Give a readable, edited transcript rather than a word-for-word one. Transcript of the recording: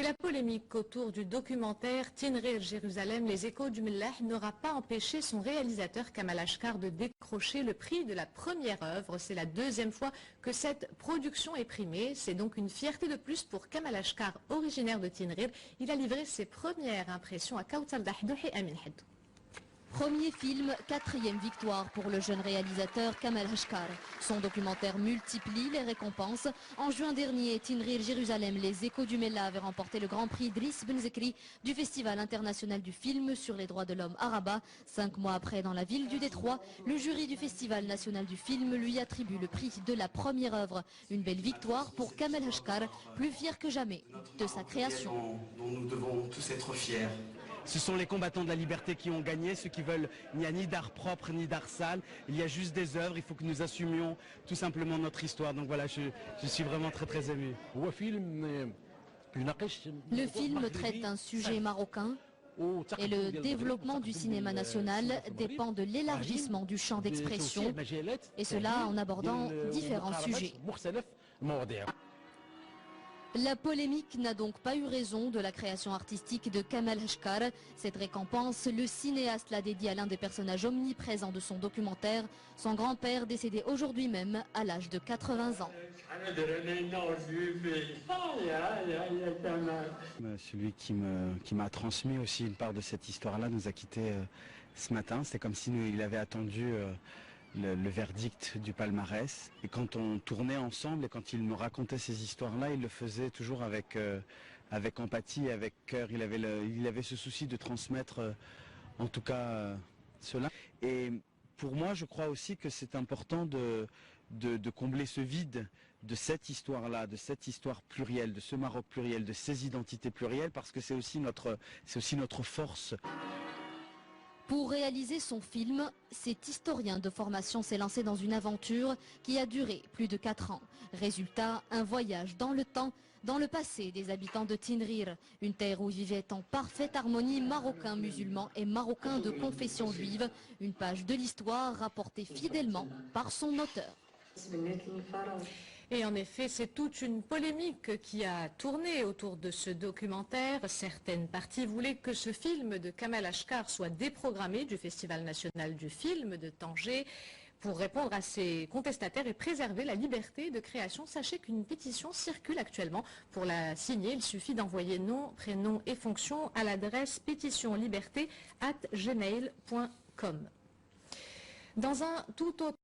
Et la polémique autour du documentaire Tinrir Jérusalem, les échos du Mellah n'aura pas empêché son réalisateur Kamal Ashkar de décrocher le prix de la première œuvre. C'est la deuxième fois que cette production est primée. C'est donc une fierté de plus pour Kamal Ashkar, originaire de Tinrir. Il a livré ses premières impressions à Kautal Dahdoh et Amin Haddou. Premier film, quatrième victoire pour le jeune réalisateur Kamal Ashkar. Son documentaire multiplie les récompenses. En juin dernier, Tinrir Jérusalem, les échos du Mellah avaient remporté le grand prix Driss Ben Zekri du Festival international du film sur les droits de l'homme à Rabat. 5 mois après, dans la ville du Détroit, le jury du Festival national du film lui attribue le prix de la première œuvre. Une belle victoire pour Kamal Ashkar, plus fier que jamais de sa création. Dont nous devons tous être fiers. Ce sont les combattants de la liberté qui ont gagné, ceux qui veulent, il n'y a ni d'art propre ni d'art sale, il y a juste des œuvres, il faut que nous assumions tout simplement notre histoire. Donc voilà, je suis vraiment très ému. Le film traite un sujet marocain et le développement du cinéma national dépend de l'élargissement du champ d'expression, et cela en abordant différents sujets. La polémique n'a donc pas eu raison de la création artistique de Kamal Ashkar. Cette récompense, le cinéaste l'a dédiée à l'un des personnages omniprésents de son documentaire, son grand-père décédé aujourd'hui même à l'âge de 80 ans. Celui qui m'a transmis aussi une part de cette histoire-là nous a quittés ce matin. C'est comme s'il avait attendu le verdict du palmarès. Et quand on tournait ensemble et quand il me racontait ces histoires-là, il le faisait toujours avec empathie, avec cœur. Il avait ce souci de transmettre en tout cas cela. Et pour moi, je crois aussi que c'est important de combler ce vide de cette histoire-là, de cette histoire plurielle, de ce Maroc pluriel, de ces identités plurielles, parce que c'est aussi notre force. Pour réaliser son film, cet historien de formation s'est lancé dans une aventure qui a duré plus de 4 ans. Résultat, un voyage dans le temps, dans le passé des habitants de Tinrir, une terre où vivaient en parfaite harmonie marocains musulmans et marocains de confession juive. Une page de l'histoire rapportée fidèlement par son auteur. Et en effet, c'est toute une polémique qui a tourné autour de ce documentaire. Certaines parties voulaient que ce film de Kamal Ashkar soit déprogrammé du Festival national du film de Tanger pour répondre à ces contestataires et préserver la liberté de création. Sachez qu'une pétition circule actuellement. Pour la signer, il suffit d'envoyer nom, prénom et fonction à l'adresse pétitionliberté@gmail.com. Dans un tout autre